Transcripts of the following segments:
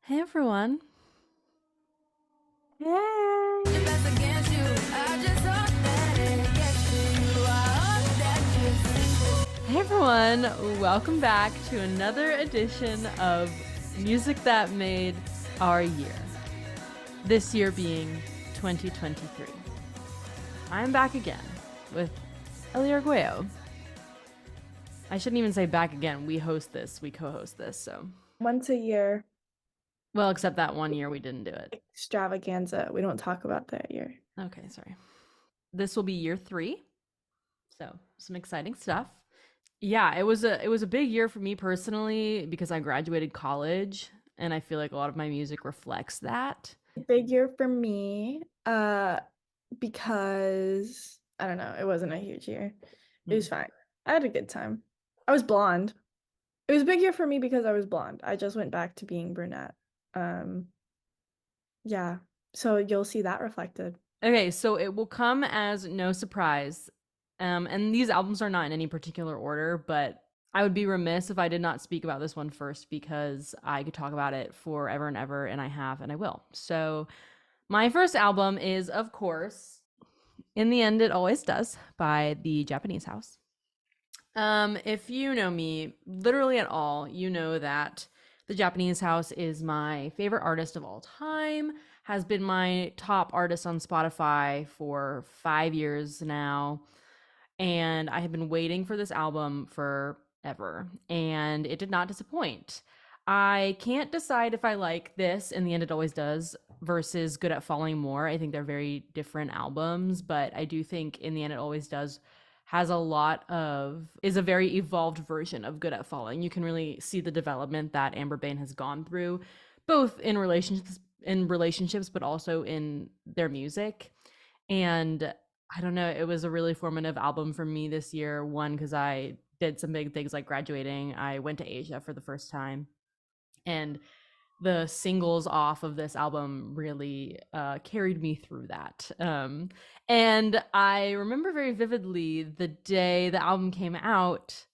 Hey everyone. Hey. Hey everyone. Welcome back to another edition of Music That Made Our Year. This year being 2023. I'm back again with arguello. I shouldn't even say back again. We co-host this, so. Once a year Well, except that one year we didn't do it. extravaganza. We don't talk about that year. Okay, sorry. This will be year 3. So, some exciting stuff. Yeah, it was a big year for me personally because I graduated college and I feel like a lot of my music reflects that. Big year for me, because I don't know, it wasn't a huge year. It Hmm. was fine. I had a good time. I was blonde. It was a big year for me because I was blonde. I just went back to being brunette. Um, yeah. So you'll see that reflected. Okay, so it will come as no surprise. And these albums are not in any particular order, but I would be remiss if I did not speak about this one first because I could talk about it forever and ever, and I have and I will. So, my first album is, of course, In the End It Always Does by the Japanese House. If you know me literally at all, you know that the Japanese House is my favorite artist of all time, has been my top artist on Spotify for 5 years now. And I have been waiting for this album forever, and it did not disappoint. I can't decide if I like this, In the End It Always Does, versus Good at Falling More. I think they're very different albums, but I do think In the End It Always Does is a very evolved version of Good at Falling. You can really see the development that Amber Bain has gone through, both in relationships, but also in their music. And I don't know, it was a really formative album for me this year. One, because I did some big things like graduating. I went to Asia for the first time. And the singles off of this album really carried me through that. And I remember very vividly the day the album came out.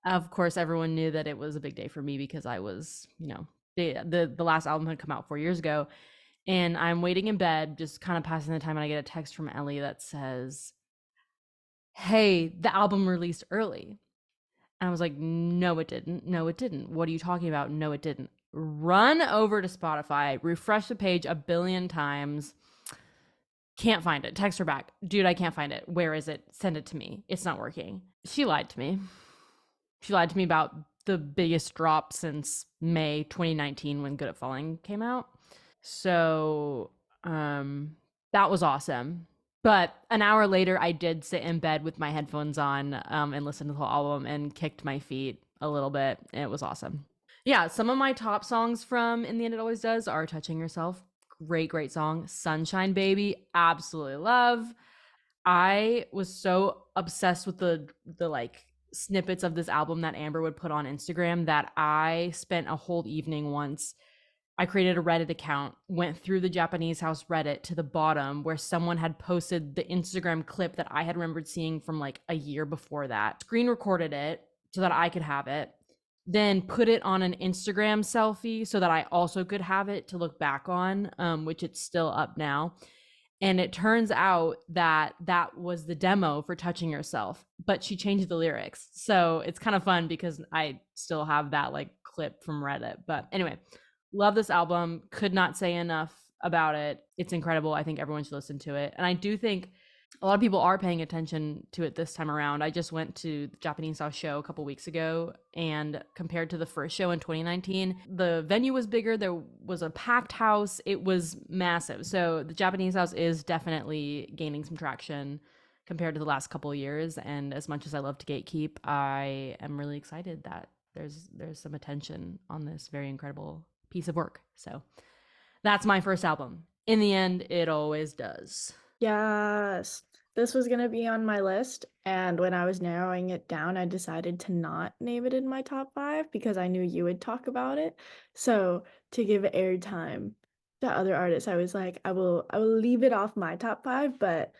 Of course, everyone knew that it was a big day for me because I was, the last album had come out 4 years ago, and I'm waiting in bed, just kind of passing the time, and I get a text from Ellie that says, "Hey, the album released early." And I was like, "No, it didn't. No, it didn't. What are you talking about? No, it didn't." Run over to Spotify, refresh the page a billion times. Can't find it. Text her back. Dude, I can't find it. Where is it? Send it to me. It's not working. She lied to me. She lied to me about the biggest drop since May 2019 when Good at Falling came out. So, that was awesome. But an hour later, I did sit in bed with my headphones on and listen to the whole album and kicked my feet a little bit. It was awesome. Yeah, some of my top songs from In the End It Always Does are Touching Yourself. Great, great song. Sunshine Baby, absolutely love. I was so obsessed with the like snippets of this album that Amber would put on Instagram that I spent a whole evening once. I created a Reddit account, went through the Japanese House Reddit to the bottom where someone had posted the Instagram clip that I had remembered seeing from like a year before that, screen recorded it so that I could have it, then put it on an Instagram selfie so that I also could have it to look back on, which it's still up now. And it turns out that that was the demo for Touching Yourself, but she changed the lyrics. So it's kind of fun because I still have that like clip from Reddit. But anyway, love this album. Could not say enough about it. It's incredible. I think everyone should listen to it. And I do think a lot of people are paying attention to it this time around. I just went to the Japanese House show a couple weeks ago, and compared to the first show in 2019, the venue was bigger. There was a packed house. It was massive. So the Japanese House is definitely gaining some traction compared to the last couple of years. And as much as I love to gatekeep, I am really excited that there's some attention on this very incredible piece of work. So that's my first album. In the end, it always does. Yes. This was gonna be on my list, and when I was narrowing it down, I decided to not name it in my top five because I knew you would talk about it. So to give airtime to other artists, I was like, I will leave it off my top five, but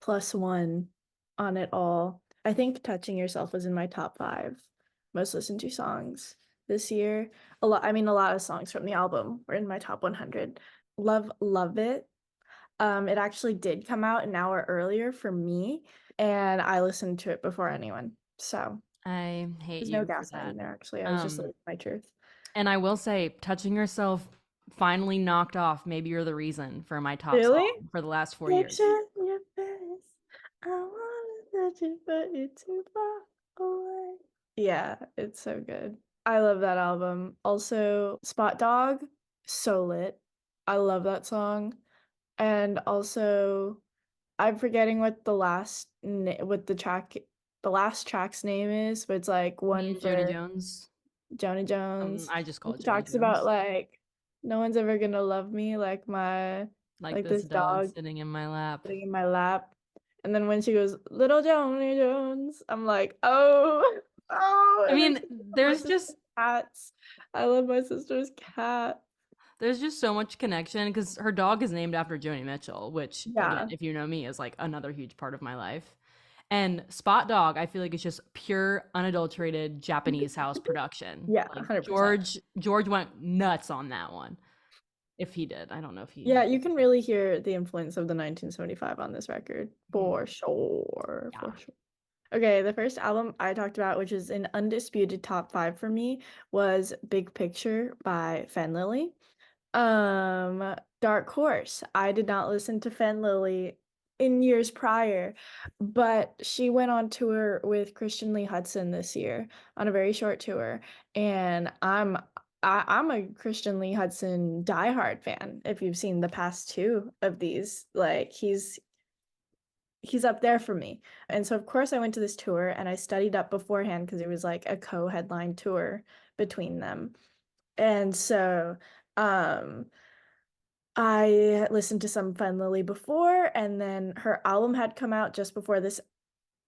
plus one on it all. I think Touching Yourself was in my top five most listened to songs this year. A lot of songs from the album were in my top 100. Love It. It actually did come out an hour earlier for me, and I listened to it before anyone. So I hate there's no you for gaslighting that. there, actually. I was just Um, living my truth. and I will say, touching yourself finally knocked off Maybe You're the Reason for my top Really? song for the last 4 years. Picture your face. I wanna touch it, but you're too far away. Yeah, it's so good. I love that album. Also, Spot Dog, so lit. I love that song. And also, I'm forgetting what the last track's name is, but it's like Me one and Joni for Jones. Jonah Jones. I just call it It Joni talks about Jones. like no one's ever gonna love me Like like this this dog dog sitting in my lap. sitting in my lap. And then when she goes, Little Joni Jones, I'm like, oh, oh, I it makes mean, me think of my there's sister's just cats. I love my sister's cat. there's just so much connection because her dog is named after Joni Mitchell, which again, Yeah. if you know me, is like another huge part of my life. And Spot Dog, I feel like it's just pure, unadulterated Japanese house production. Yeah, Like 100%. George went nuts on that one. If he did, I don't know if he. Yeah, you can really hear the influence of the 1975 on this record. Hmm, For sure. yeah, For sure. Okay, the first album I talked about, which is an undisputed top five for me, was Big Picture by Fen Lily. Dark Horse. I did not listen to Fen Lily in years prior, but she went on tour with Christian Lee Hudson this year on a very short tour, and I'm a Christian Lee Hudson diehard fan. If you've seen the past two of these, like he's up there for me. And so of course I went to this tour and I studied up beforehand because it was like a co-headline tour between them. And so um I listened to some Fun Lily before, and then her album had come out just before this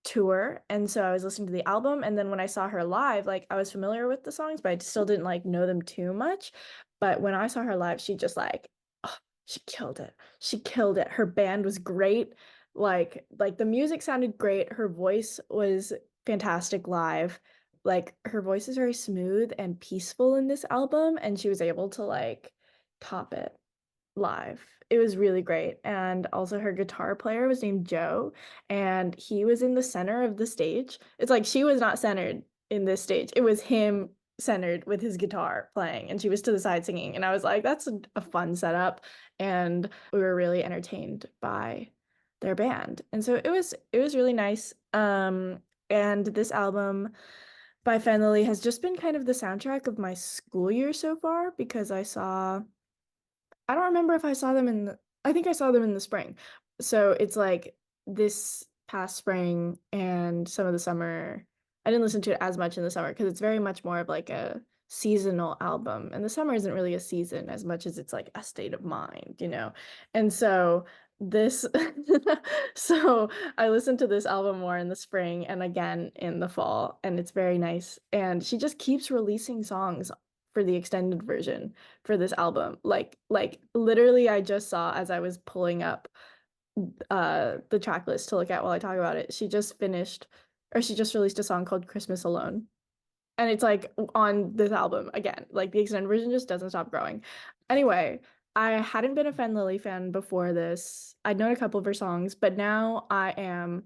tour. And so I was listening to the album, and then when I saw her live, like I was familiar with the songs, but I still didn't like know them too much. But when I saw her live, she just like, oh, she killed it. She killed it. Her band was great. Like the music sounded great. Her voice was fantastic live. Like her voice is very smooth and peaceful in this album, and she was able to like top it live. It was really great. And also her guitar player was named Joe, and he was in the center of the stage. It's like she was not centered in this stage. It was him centered with his guitar playing, and she was to the side singing. And I was like, that's a fun setup. And we were really entertained by their band. And so it was really nice. And this album by Finally has just been kind of the soundtrack of my school year so far because I don't remember if I saw them I think I saw them in the spring. So it's like this past spring and some of the summer. I didn't listen to it as much in the summer because it's very much more of like a seasonal album. And the summer isn't really a season as much as it's like a state of mind, you know? And so this, so I listened to this album more in the spring and again in the fall, and it's very nice. And she just keeps releasing songs for the extended version for this album. Like literally I just saw as I was pulling up the track list to look at while I talk about it. She just released a song called Christmas Alone. And it's like on this album again. Like the extended version just doesn't stop growing. Anyway, I hadn't been a Fen Lily fan before this. I'd known a couple of her songs, but now I am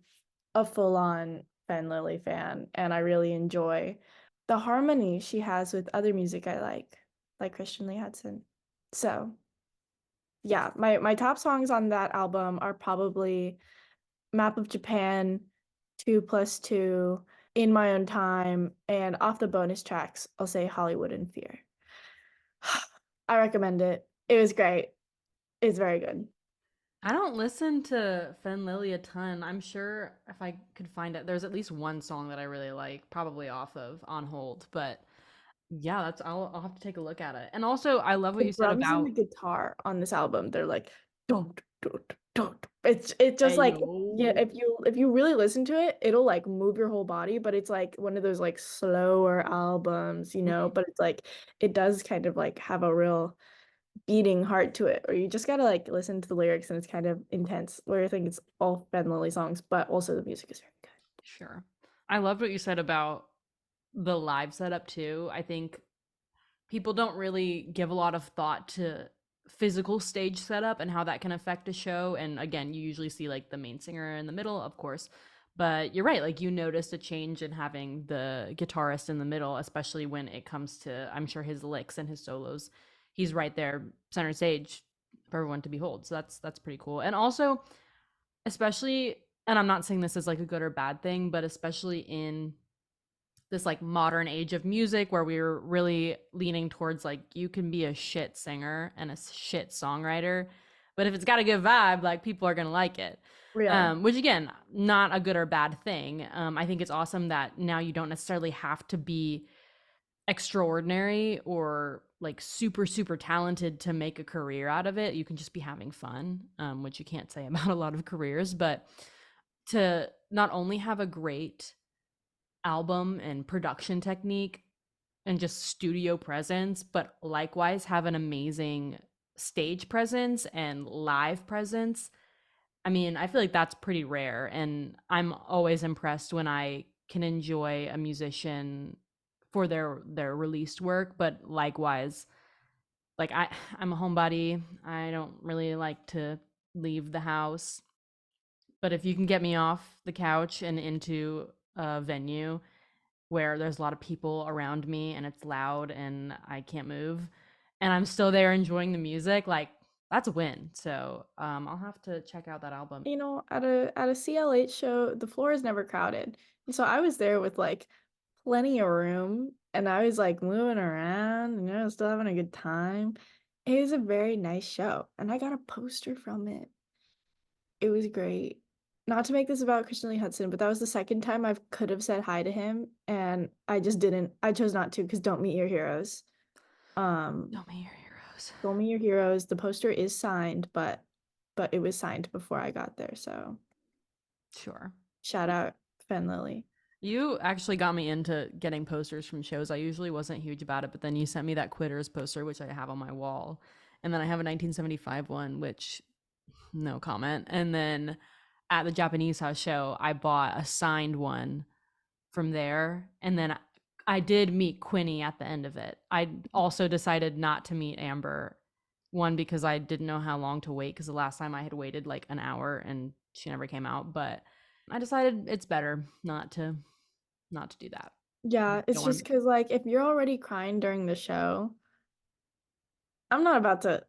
a full-on Fen Lily fan, and I really enjoy the harmony she has with other music I like Christian Lee Hudson. So, yeah, my top songs on that album are probably Map of Japan, 2+2, In My Own Time, and off the bonus tracks, I'll say Hollywood in Fear. I recommend it. It was great. It's very good. I don't listen to Fen Lily a ton. I'm sure if I could find it, there's at least one song that I really like, probably off of On Hold. But yeah, I'll have to take a look at it. And also, I love what The you said drums and the about guitar on this album, they're like don't don't don't. It just like yeah, Ayo. if you really listen to it, it'll like move your whole body, but it's like one of those like slower albums, you know, Mhm. but it's like it does kind of like have a real beating heart to it, or you just gotta like listen to the lyrics and it's kind of intense. Where I think it's all Ben Lilly songs, but also the music is very good. Sure. I loved what you said about the live setup too. I think people don't really give a lot of thought to physical stage setup and how that can affect a show. And again, you usually see like the main singer in the middle, of course. But you're right, like you noticed a change in having the guitarist in the middle, especially when it comes to, I'm sure, his licks and his solos. He's right there, center stage for everyone to behold. So that's pretty cool. And also, especially, and I'm not saying this is like a good or bad thing, but especially in this like modern age of music where we're really leaning towards like you can be a shit singer and a shit songwriter, but if it's got a good vibe, like people are gonna like it. Yeah. Which again, not a good or bad thing. I think it's awesome that now you don't necessarily have to be extraordinary or like super super talented to make a career out of it. You can just be having fun, which you can't say about a lot of careers. But to not only have a great album and production technique and just studio presence, but likewise have an amazing stage presence and live presence. I mean, I feel like that's pretty rare. And I'm always impressed when I can enjoy a musician for their released work, but likewise, like I'm a homebody. I don't really like to leave the house. But if you can get me off the couch and into a venue where there's a lot of people around me and it's loud and I can't move and I'm still there enjoying the music, like that's a win. So I'll have to check out that album. You know, at a CLH show, the floor is never crowded. And so I was there with like plenty of room and I was like moving around and I was still having a good time. It was a very nice show and I got a poster from it. It was great. Not to make this about Christian Lee Hudson, but that was the second time I could have said hi to him and I just didn't. I chose not to because don't meet your heroes. Um, Don't meet your heroes. don't meet your heroes. The poster is signed, but it was signed before I got there, so Sure. shout out Fen Lily. You actually got me into getting posters from shows. I usually wasn't huge about it, but then you sent me that Quitters poster, which I have on my wall. And then I have a 1975 one, which no comment. And then at the Japanese house show, I bought a signed one from there. And then I did meet Quinny at the end of it. I also decided not to meet Amber. One, because I didn't know how long to wait, because the last time I had waited like an hour and she never came out. But I decided it's better not to do that. Yeah, Don't it's want just because like if you're already crying during the show, I'm not about to.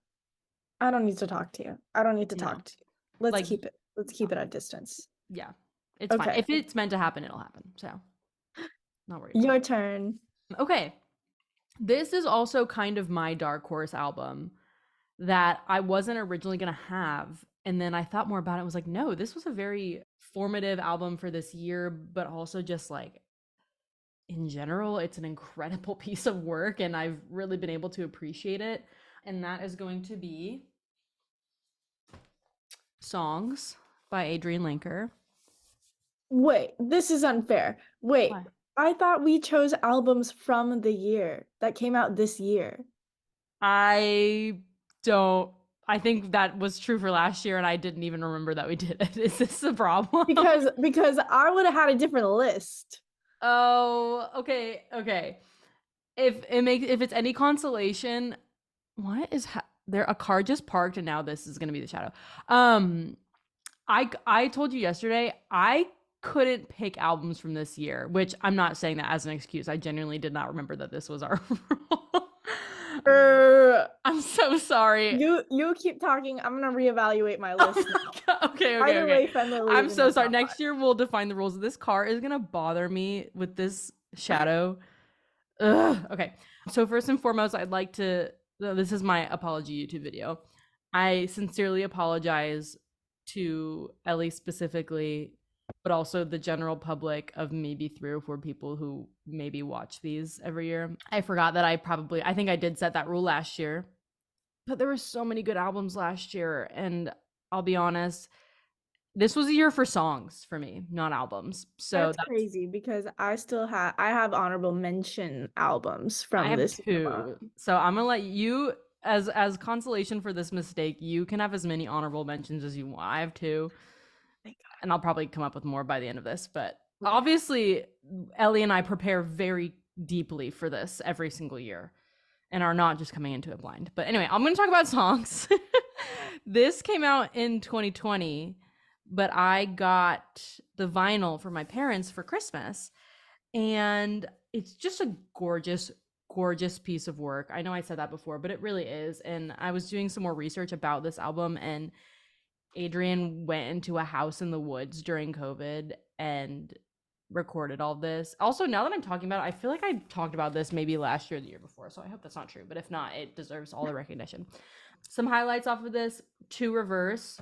I don't need to talk to you. I don't need to to, talk to you. Let's like, keep it. Let's keep it at distance. yeah, it's fine. Okay, If it's meant to happen, it'll happen. So not worried about your turn. it. Okay. This is also kind of my dark horse album that I wasn't originally going to have. And then I thought more about it and was like, no, this was a very formative album for this year, but also just like in general, it's an incredible piece of work and I've really been able to appreciate it. And that is going to be Songs by Adrian Linker. Wait, this is unfair. Wait, Why? I thought we chose albums from the year that came out this year. I don't. I think that was true for last year, and I didn't even remember that we did it. Is this a problem? Because I would have had a different list. Oh, okay, okay. If it's any consolation, what is there? A car just parked, and now this is gonna be the shadow. Um, I told you yesterday I couldn't pick albums from this year, which I'm not saying that as an excuse. I genuinely did not remember that this was our rule. Er, I'm so sorry. you keep talking. I'm gonna reevaluate my list now. Okay, okay, Either okay. way, Fen Lily I'm is in so your sorry. top five. Next year we'll define the rules. This car is gonna bother me with this shadow. Ugh. Okay. So first and foremost, I'd like to. This is my apology YouTube video. I sincerely apologize to Ellie specifically, but also the general public of maybe 3 or 4 people who maybe watch these every year. I forgot that I think I did set that rule last year, but there were so many good albums last year, and I'll be honest, this was a year for songs for me, not albums. So That's crazy because I have honorable mention albums I from have this year. 2. So I'm gonna let you, as consolation for this mistake, you can have as many honorable mentions as you want. I have 2, Thank and I'll probably come up with more by the end of this. But God. obviously, Ellie and I prepare very deeply for this every single year. and are not just coming into it blind. But anyway, I'm going to talk about songs. This came out in 2020, but I got the vinyl for my parents for Christmas, and it's just a gorgeous, gorgeous piece of work. I know I said that before, but it really is. And I was doing some more research about this album, and Adrian went into a house in the woods during COVID and recorded all this. Also, now that I'm talking about it, I feel like I talked about this maybe last year or the year before, so I hope that's not true. But if not, it deserves all the recognition. Some highlights off of this: To Reverse,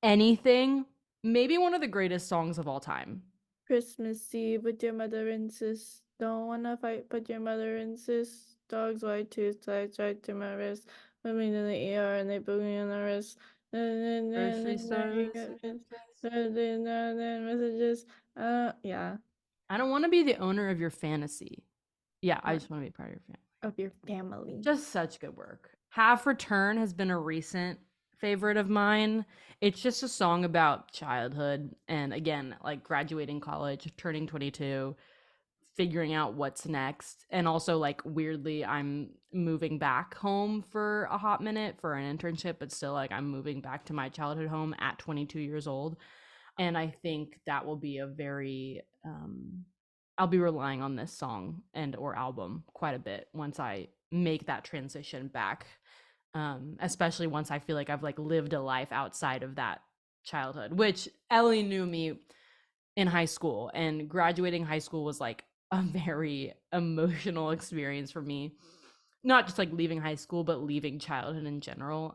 Anything, maybe one of the greatest songs of all time. Christmas Eve with your mother insists. Don't wanna fight, but your mother insists. Dogs white tooth, slides right to my wrist. Put me to the ER and they put me on the wrist. Grocery store messages. Messages. Yeah, I don't want to be the owner of your fantasy. Yeah, I uh, just want to be part of your family. of your family. Just such good work. Half Return has been a recent favorite of mine. It's just a song about childhood and, again, like graduating college, turning 22, figuring out what's next. And also, like, weirdly, I'm moving back home for a hot minute for an internship, but still, like, I'm moving back to my childhood home at 22 years old. And I think that will be a very I'll be relying on this song and or album quite a bit once I make that transition back, especially once I feel like I've like lived a life outside of that childhood, which Ellie knew me in high school, and graduating high school was like a very emotional experience for me, not just like leaving high school but leaving childhood in general.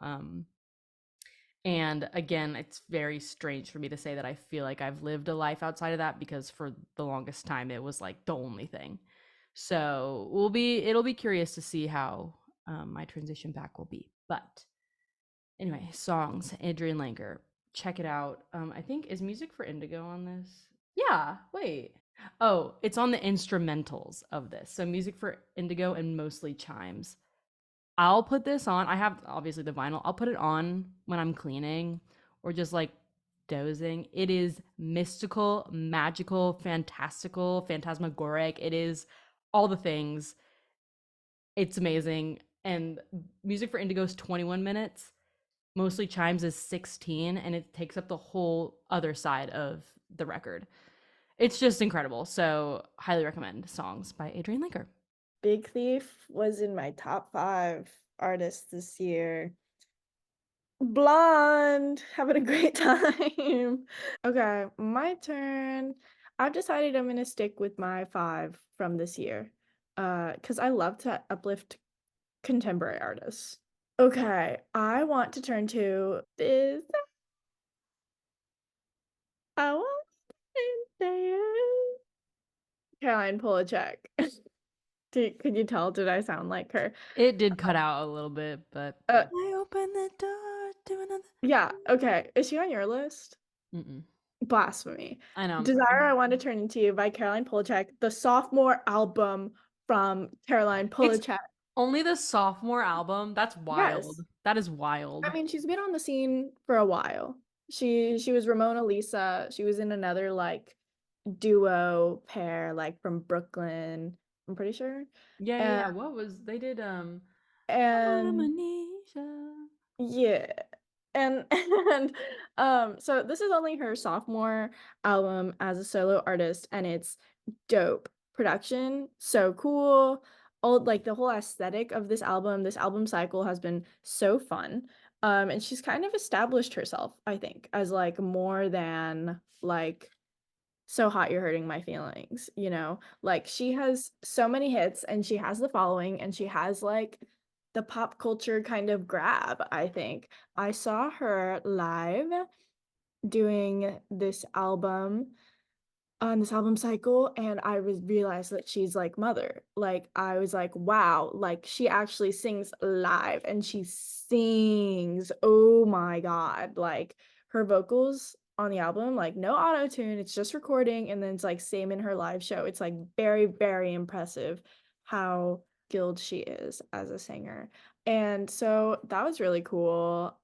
And again, it's very strange for me to say that I feel like I've lived a life outside of that, because for the longest time it was like the only thing. So it'll be curious to see how my transition back will be. But anyway, songs, Adrian Langer, check it out. I think, is Music for Indigo on this? Yeah, wait. Oh, it's on the instrumentals of this. So Music for Indigo and Mostly Chimes. I'll put this on. I have obviously the vinyl. I'll put it on when I'm cleaning or just like dozing. It is mystical, magical, fantastical, phantasmagoric. It is all the things. It's amazing. And Music for Indigo is 21 minutes. Mostly Chimes is 16, and it takes up the whole other side of the record. It's just incredible. So, highly recommend Songs by Adrian Linker. Big Thief was in my top 5 artists this year. Blonde, having a great time. Okay, my turn. I've decided I'm gonna stick with my 5 from this year, because I love to uplift contemporary artists. Okay, I want to turn to this. I want to Caroline Polachek. Could you tell? Did I sound like her? It did cut out a little bit, but Uh, I open the door to another. yeah. Okay, is she on your list? Mm-mm. Blasphemy. I know, I'm sorry. Desire I Want to Turn Into You by Caroline Polachek, the sophomore album from Caroline It's Polachek. only the sophomore album. That's Yes. wild. That is wild. I mean, she's been on the scene for a while. She was Ramona Lisa. She was in another like duo pair like from Brooklyn, I'm pretty sure. Yeah, yeah, And yeah. What was they did? and Amanesia. yeah. And so this is only her sophomore album as a solo artist, and it's dope. Production, so cool. All like the whole aesthetic of this album cycle has been so fun. And she's kind of established herself, I think, as like more than like So Hot You're Hurting My Feelings, you know? Like she has so many hits and she has the following and she has like the pop culture kind of grab, I think. I saw her live doing this album cycle, and I was realized that she's like Mother. Like I was like, wow, like she actually sings live and she sings. Oh my God. Like her vocals on the album, like no auto tune, it's just recording, and then it's like same in her live show. It's like very, very impressive how skilled she is as a singer. And so that was really cool.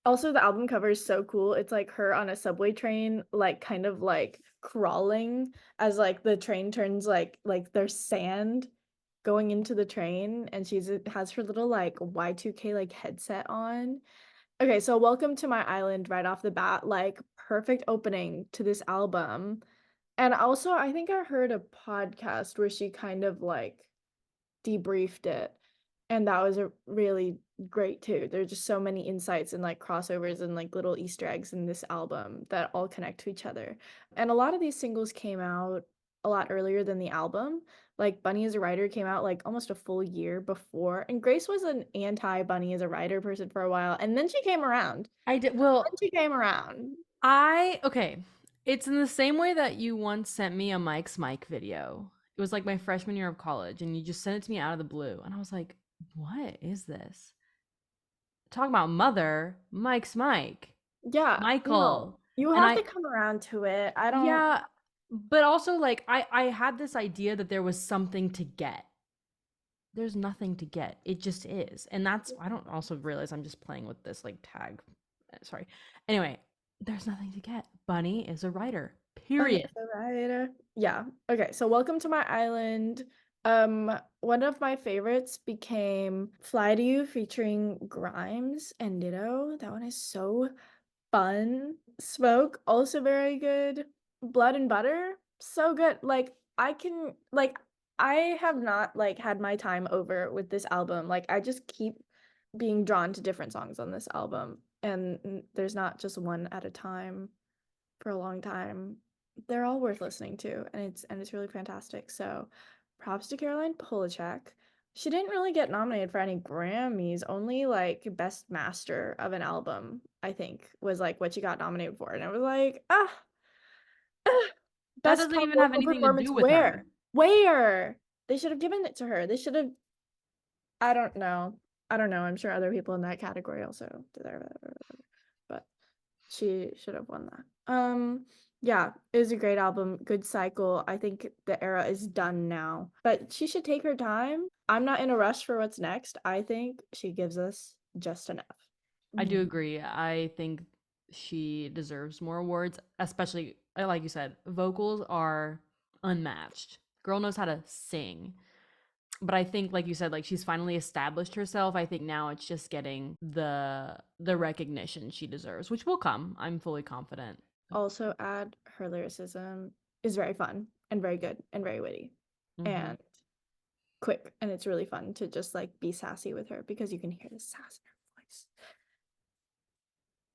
Also, the album cover is so cool. It's like her on a subway train, like kind of like crawling as like the train turns like there's sand going into the train and she's has her little like Y2K like headset on. Okay, so Welcome to My Island right off the bat, like perfect opening to this album. And also, I think I heard a podcast where she kind of like debriefed it, and that was a really great too. There's just so many insights and like crossovers and like little Easter eggs in this album that all connect to each other. And a lot of these singles came out a lot earlier than the album. Like Bunny as a Writer came out like almost a full year before. And Grace was an anti Bunny as a Writer person for a while. And then she came around. I did. Then Well, she came around. okay. It's in the same way that you once sent me a Mike's Mike video. It was like my freshman year of college, and you just sent it to me out of the blue. And I was like, what is this? Talking about mother, Mike's Mike, Yeah, no. Michael. You And have to I, come around to it. I don't yeah, but also like I had this idea that there was something to get. There's nothing to get. It just is. And that's I don't also realize I'm just playing with this like tag. Sorry. Anyway, there's nothing to get. Bunny is a writer. Okay, Period. so right. Yeah. Okay, so Welcome to My Island. One of my favorites became Fly to You featuring Grimes and Ditto. That one is so fun. Smoke, also very good. Blood and Butter, so good. Like I have not like had my time over with this album. Like I just keep being drawn to different songs on this album, and there's not just one at a time for a long time. They're all worth listening to, and it's really fantastic. So, props to Caroline Polachek. She didn't really get nominated for any Grammys, only like Best Master of an Album, I think, was like what she got nominated for. And I was like, ah, That Best doesn't Pop even have Vocal anything to Performance do with her. where? Where? They should have given it to her. They should have, I don't know. I don't know. I'm sure other people in that category also deserve it. But she should have won that. Yeah, it was a great album, good cycle. I think the era is done now. But she should take her time. I'm not in a rush for what's next. I think she gives us just enough. I do agree. I think she deserves more awards, especially like you said, vocals are unmatched. Girl knows how to sing. But I think like you said, like she's finally established herself. I think now it's just getting the recognition she deserves, which will come. I'm fully confident. Also add her lyricism is very fun and very good and very witty Mm-hmm. and quick, and it's really fun to just like be sassy with her because you can hear the sass in her voice.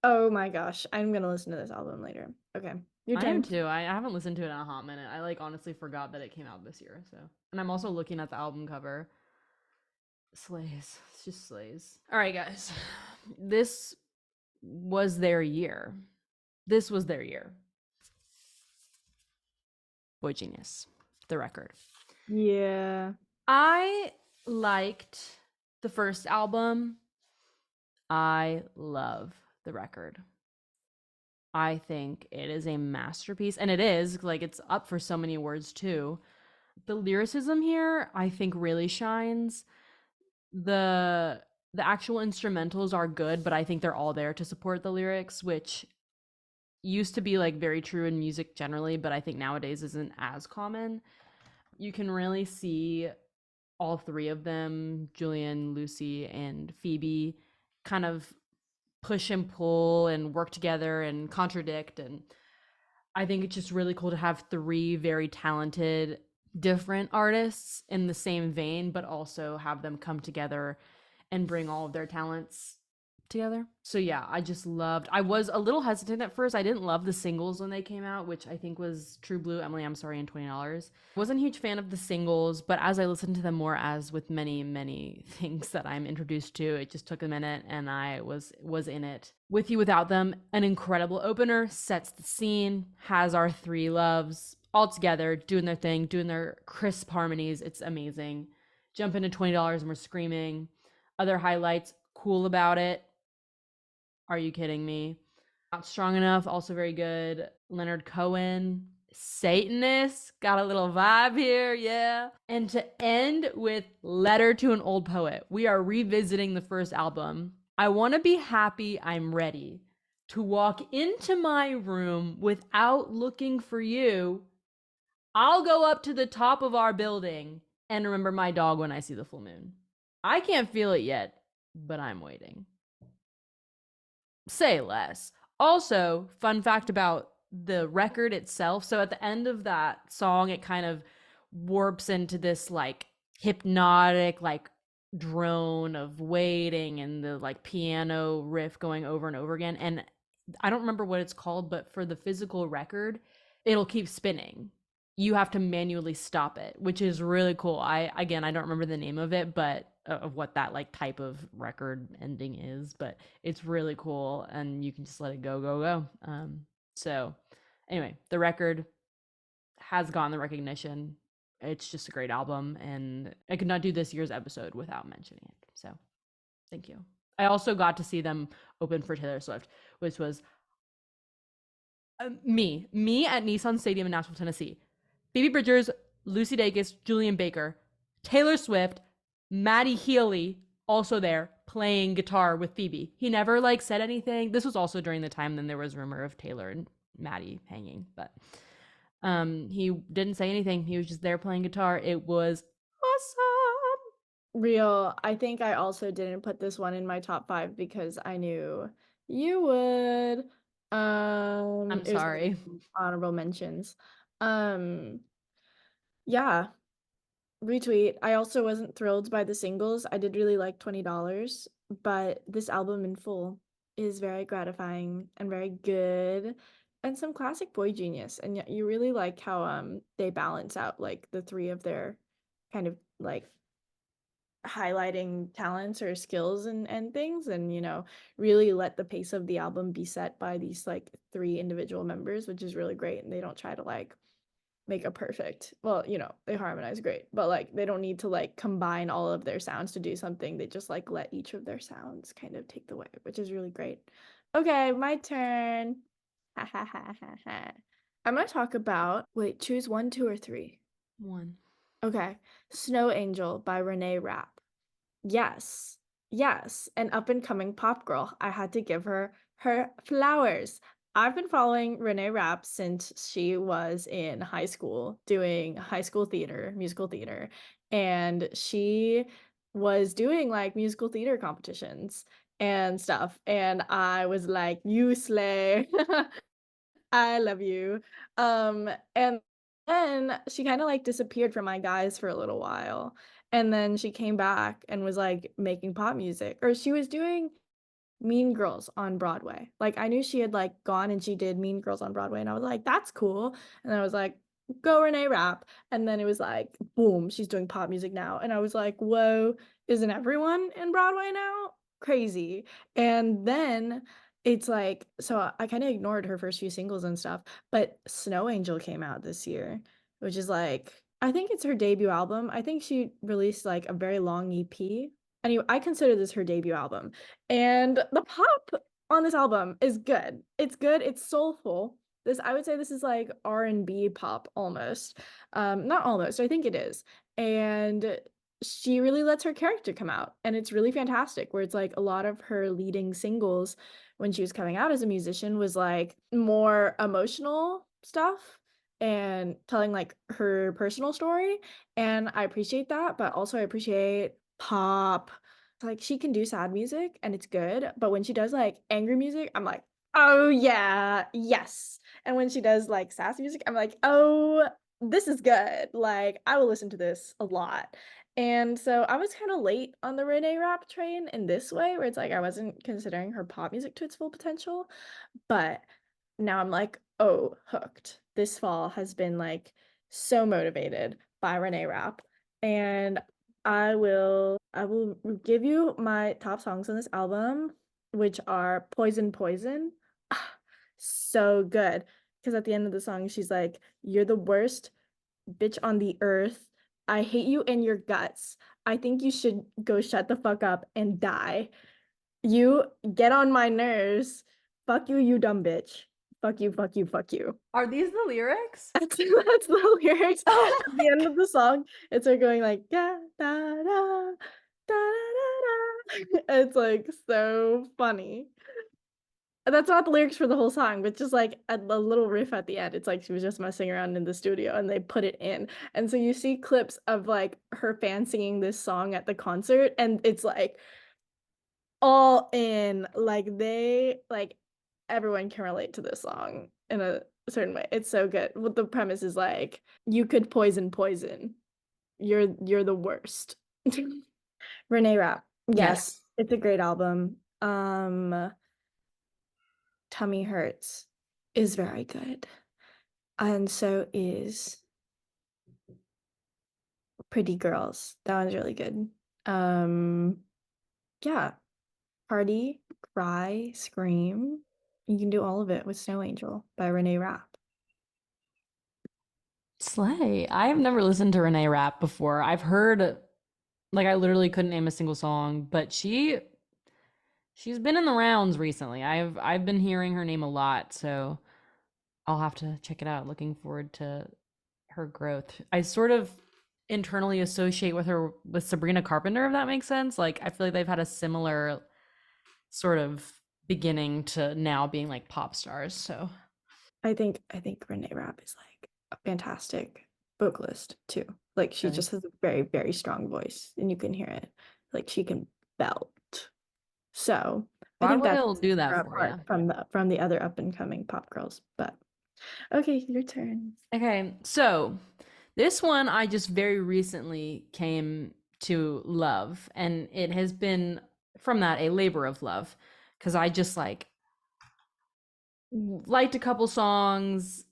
Oh my gosh, I'm gonna listen to this album later. Okay, your I am turn. too. I haven't listened to it in a hot minute. I like honestly forgot that it came out this year. So, and I'm also looking at the album cover. Slays. It's just slays. All right, guys. This was their year. This was their year. Boy Genius, the record. Yeah. I liked the first album. I love the record. I think it is a masterpiece, and it is like it's up for so many awards too. The lyricism here, I think, really shines. The the actual instrumentals are good, but I think they're all there to support the lyrics, which used to be like very true in music generally, but I think nowadays isn't as common. You can really see all three of them, Julian, Lucy, and Phoebe, kind of push and pull and work together and contradict. And I think it's just really cool to have three very talented, different artists in the same vein, but also have them come together and bring all of their talents together. So yeah, I was a little hesitant at first. I didn't love the singles when they came out, which I think was True Blue, Emily, I'm Sorry, and $20. Wasn't a huge fan of the singles, but as I listened to them more, as with many, many things that I'm introduced to, it just took a minute and I was in it. With You Without Them, an incredible opener, sets the scene, has our three loves all together, doing their thing, doing their crisp harmonies. It's amazing. Jump into $20 and we're screaming. Other highlights, Cool About It. Are you kidding me? Not Strong Enough, also very good. Leonard Cohen, Satanist, got a little vibe here, yeah. And to end with Letter to an Old Poet, we are revisiting the first album. I want to be happy, I'm ready to walk into my room without looking for you. I'll go up to the top of our building and remember my dog when I see the full moon. I can't feel it yet, but I'm waiting. Say less. Also, fun fact about the record itself. So at the end of that song, it kind of warps into this like hypnotic, like drone of waiting and the like piano riff going over and over again. And I don't remember what it's called, but for the physical record, it'll keep spinning. You have to manually stop it, which is really cool. I don't remember the name of it, but of what that like type of record ending is, but it's really cool and you can just let it go. So anyway, the record has gotten the recognition. It's just a great album, and I could not do this year's episode without mentioning it. So thank you. I also got to see them open for Taylor Swift, which was me at Nissan Stadium in Nashville, Tennessee. Phoebe Bridgers, Lucy Dacus, Julian Baker, Taylor Swift, Maddie Healy, also there playing guitar with Phoebe. He never like said anything. This was also during the time then there was rumor of Taylor and Maddie hanging, but he didn't say anything. He was just there playing guitar. It was awesome. Real. I think I also didn't put this one in my top 5 because I knew you would. I'm It was gonna sorry. be honorable mentions. Um, yeah, retweet. I also wasn't thrilled by the singles. I did really like $20, but this album in full is very gratifying and very good and some classic boy genius. And yet you really like how they balance out like the three of their kind of like highlighting talents or skills and things, and really let the pace of the album be set by these like three individual members, which is really great. And they don't try to like make a perfect, well, they harmonize great, but like they don't need to like combine all of their sounds to do something. They just like let each of their sounds kind of take the way, which is really great. Okay, my turn. Ha ha ha ha ha. I'm gonna talk about, wait, choose one, two, or three. One. Okay, Snow Angel by Renee Rapp. Yes, yes, an up-and-coming pop girl. I had to give her her flowers. I've been following Renee Rapp since she was in high school doing high school theater, musical theater, and she was doing like musical theater competitions and stuff. And I was like, "You slay." I love you. And then she kinda, like, disappeared from my guys for a little while, and then she came back and was, like, making pop music, or she was doing Mean Girls on Broadway. Like, I knew she had, like, gone and she did Mean Girls on Broadway, and I was like, "That's cool." And I was like, "Go Renee Rapp." And then it was like, boom, she's doing pop music now, and I was like, "Whoa, isn't everyone in Broadway now? Crazy." And then it's like, so I kinda ignored her first few singles and stuff, but Snow Angel came out this year, which is like, I think it's her debut album. I think she released, like, a very long EP. Anyway, I consider this her debut album. And the pop on this album is good. It's good, it's soulful. I would say this is like R&B pop almost. Not almost, I think it is. And she really lets her character come out, and it's really fantastic, where it's like a lot of her leading singles when she was coming out as a musician was like more emotional stuff and telling like her personal story. And I appreciate that, but also I appreciate pop. Like, she can do sad music and it's good, but when she does, like, angry music, I'm like, "Oh, yeah, yes." And when she does, like, sassy music, I'm like, "Oh, this is good." Like, I will listen to this a lot. And so I was kinda late on the Renee Rapp train in this way, where it's like I wasn't considering her pop music to its full potential, but now I'm like, "Oh, hooked." This fall has been, like, so motivated by Renee Rapp, and I will give you my top songs on this album, which are Poison Poison. Ah, so good. Because at the end of the song, she's like, "You're the worst bitch on the earth. I hate you in your guts. I think you should go shut the fuck up and die. You get on my nerves. Fuck you, you dumb bitch. Fuck you, fuck you, fuck you." Are these the lyrics? That's the lyrics Oh at the end of the song. It's her going like, "Da da da, da da da da." It's, like, so funny. That's not the lyrics for the whole song, but just like a little riff at the end. It's like she was just messing around in the studio and they put it in. And so you see clips of like her fans singing this song at the concert, and it's like all in. Like they like everyone can relate to this song in a certain way. It's so good. What the premise is like, you could poison poison. You're the worst. Renee Rapp. Yes, Yes. it's a great album. Tummy Hurts is very good. And so is Pretty Girls. That one's really good. Um, yeah. Party, Cry, Scream. You can do all of it with Snow Angel by Renee Rapp. Slay. I have never listened to Renee Rapp before. I've heard like I literally couldn't name a single song, but she's been in the rounds recently. I've been hearing her name a lot, so I'll have to check it out. Looking forward to her growth. I sort of internally associate with her with Sabrina Carpenter, if that makes sense. Like I feel like they've had a similar sort of beginning to now being like pop stars. So I think Renee Rapp is like a fantastic vocalist too. Like she really, just has a very, very strong voice and you can hear it. Like she can belt. So I think Broadway that will sets do that her for you. apart from the other up and coming pop girls. But okay, your turn. Okay, so this one I just very recently came to love, and it has been from that a labor of love because I just like liked a couple songs.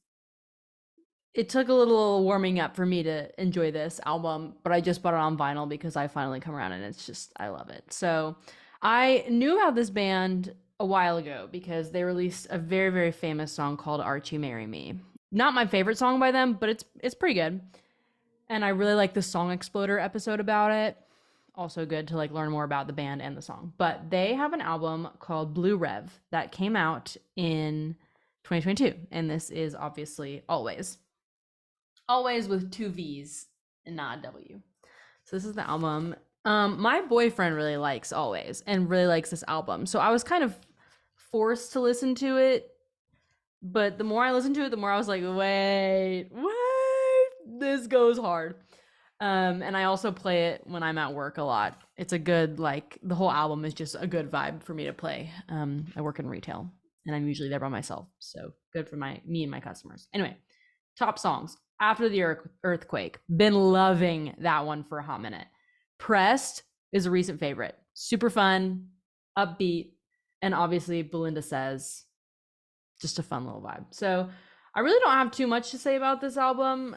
It took a little warming up for me to enjoy this album, but I just bought it on vinyl because I finally come around and it's just, I love it. So I knew about this band a while ago because they released a very, very famous song called Archie Marry Me. Not my favorite song by them, but it's pretty good. And I really like the Song Exploder episode about it. Also good to like learn more about the band and the song. But they have an album called Blue Rev that came out in 2022, and this is obviously Always. Always with two V's and not a W. So this is the album. My boyfriend really likes Always and really likes this album. So I was kind of forced to listen to it, but the more I listened to it, the more I was like, wait, this goes hard. And I also play it when I'm at work a lot. It's a good like the whole album is just a good vibe for me to play. I work in retail and I'm usually there by myself, so good for my me and my customers. Anyway, top songs after the earthquake. Been loving that one for a hot minute. Pressed is a recent favorite. Super fun, upbeat, and obviously Belinda Says, just a fun little vibe. So I really don't have too much to say about this album.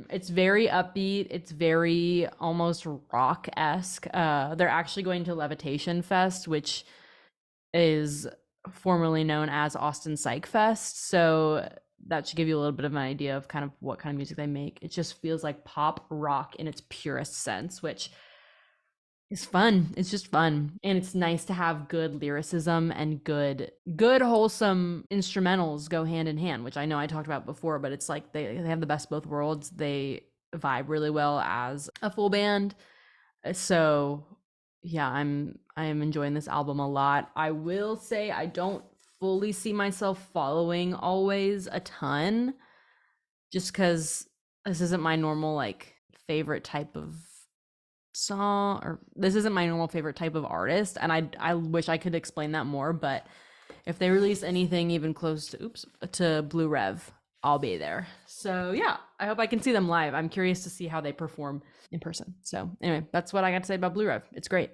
It's very upbeat. It's very almost rock esque. They're actually going to Levitation Fest, which is formerly known as Austin Psych Fest. So that should give you a little bit of an idea of kind of what kind of music they make. It just feels like pop rock in its purest sense, which is fun. It's just fun. And it's nice to have good lyricism and good wholesome instrumentals go hand in hand, which I know I talked about before, but it's like they have the best of both worlds. They vibe really well as a full band. So yeah, I am enjoying this album a lot. I will say I don't fully see myself following Always a ton just cuz this isn't my normal like favorite type of song, or this isn't my normal favorite type of artist, and I wish I could explain that more, but if they release anything even close to Blue Rev, I'll be there. So yeah, I hope I can see them live. I'm curious to see how they perform in person. So anyway, that's what I got to say about Blue Rev. It's great.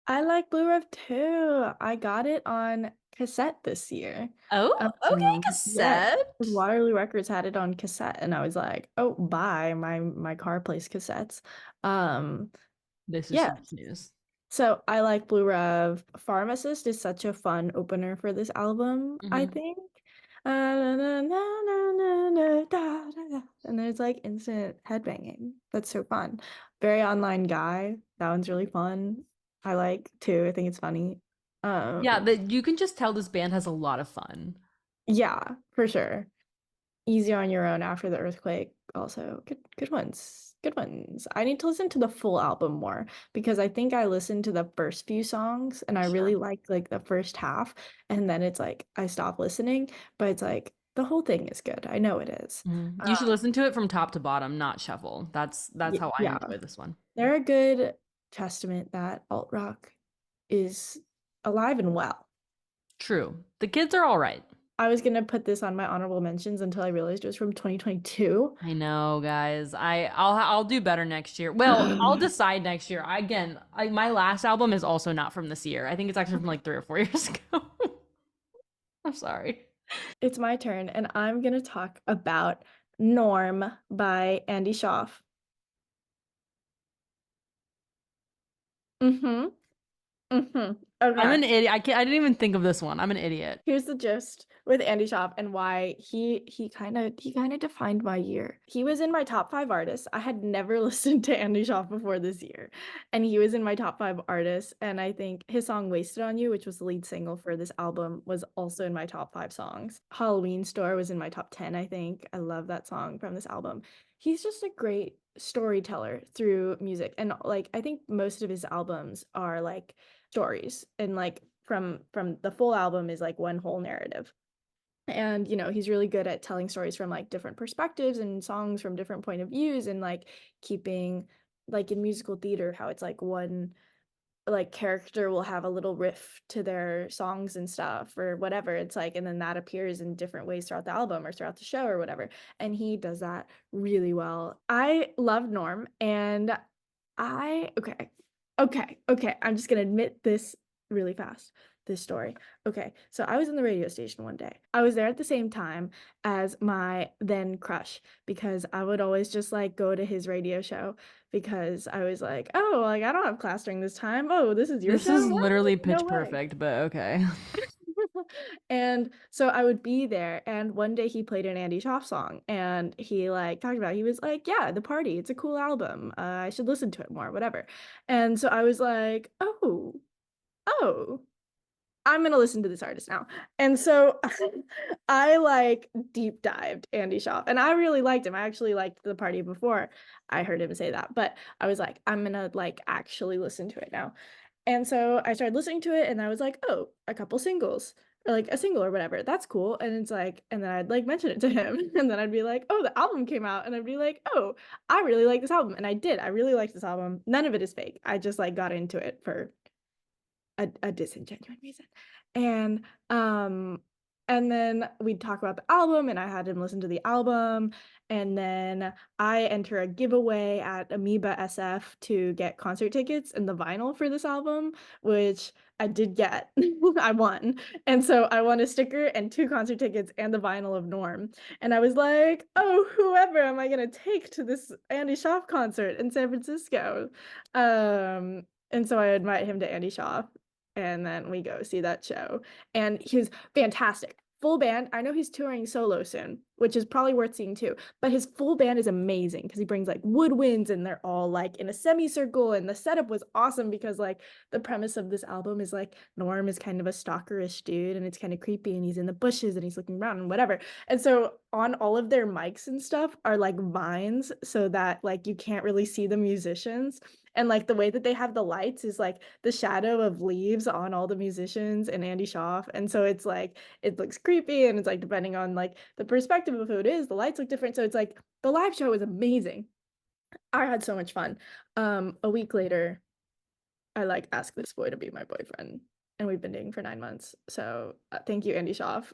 I like Blue Rev too. I got it on cassette this year. Oh, okay, Yes, cassette. Waterloo Records had it on cassette, and I was like, "Oh, bye." My car plays cassettes. Um, This is yeah. huge news. So I like Blue Rev. Pharmacist is such a fun opener for this album, I Hmm. think. Na, na, na, na, na, na, da, da, da. And there's like instant headbanging. That's so fun. Very online guy. That one's really fun. I like too. I think it's funny. Yeah, Um, that you can just tell this band has a lot of fun. yeah, for sure. Easy on Your Own after the earthquake. Also, good ones. Good ones. I need to listen to the full album more because I think I listened to the first few songs and I really Sure. liked like the first half, and then it's like I stopped listening, but it's like the whole thing is good. I know it is. Mhm. You should Um, listen to it from top to bottom, not shuffle. That's how I yeah, enjoy this one. they're a good testament that alt rock is alive and well. True. The kids are all right. I was gonna put this on my honorable mentions until I realized it was from 2022. I know, guys. I'll do better next year. Well, I'll decide next year. My last album is also not from this year. I think it's actually from like 3 or 4 years ago. I'm sorry. It's my turn, and I'm gonna talk about Norm by Andy Schaaf. Mm-hmm. Mm-hmm. I'm Okay. an idiot. I didn't even think of this one. I'm an idiot. Here's the gist with Andy Schaaf and why he kind of defined my year. He was in my top 5 artists. I had never listened to Andy Schaaf before this year, and he was in my top 5 artists. And I think his song "Wasted on You," which was the lead single for this album, was also in my top 5 songs. "Halloween Store" was in my top 10. I think I love that song from this album. He's just a great storyteller through music, and like I think most of his albums are like stories, and like from the full album is like one whole narrative. And he's really good at telling stories from like different perspectives and songs from different point of views, and like keeping, like in musical theater, how it's like one like character will have a little riff to their songs and stuff or whatever. It's like, and then that appears in different ways throughout the album or throughout the show or whatever. And he does that really well. I love Norm, and okay, I'm just gonna admit this really fast. This story. Okay, so I was in the radio station one day. I was there at the same time as my then crush because I would always just like go to his radio show because I was like, oh, like I don't have class during this time. Oh, this is your This show? is What? literally No pitch way. perfect, but okay. And so I would be there, and one day he played an Andy Schaaf song, and he like talked about it. He was like, "Yeah, The Party, it's a cool album. I should listen to it more, whatever." And so I was like, oh, I'm gonna listen to this artist now. And so I like deep dived Andy Schaaf, and I really liked him. I actually liked The Party before I heard him say that, but I was like, I'm gonna like actually listen to it now. And so I started listening to it, and I was like, oh, a couple singles or like a single or whatever. That's cool. And it's like, and then I'd like mention it to him, and then I'd be like, oh, the album came out, and I'd be like, oh, I really like this album, and I did. I really liked this album. None of it is fake. I just like got into it for a disingenuine reason. And um and then we'd talk about the album, and I had him listen to the album, and then I enter a giveaway at Amoeba SF to get concert tickets and the vinyl for this album, which I did get. I won. And so I won a sticker and 2 concert tickets and the vinyl of Norm. And I was like, oh, whoever am I gonna take to this Andy Schaaf concert in San Francisco? And so I invite him to Andy Schaaf, and then we go see that show. And he's fantastic. Full band. I know he's touring solo soon, which is probably worth seeing too. But his full band is amazing because he brings like woodwinds, and they're all like in a semicircle. And the setup was awesome because like the premise of this album is like Norm is kind of a stalkerish dude, and it's kind of creepy, and he's in the bushes and he's looking around and whatever. And so on all of their mics and stuff are like vines so that like you can't really see the musicians. And like the way that they have the lights is like the shadow of leaves on all the musicians and Andy Schaaf. And so it's like it looks creepy, and it's like depending on like the perspective of who it is, the lights look different. So it's like the live show is amazing. I had so much fun. A week later, I like asked this boy to be my boyfriend, and we've been dating for 9 months. So thank you, Andy Schaaf.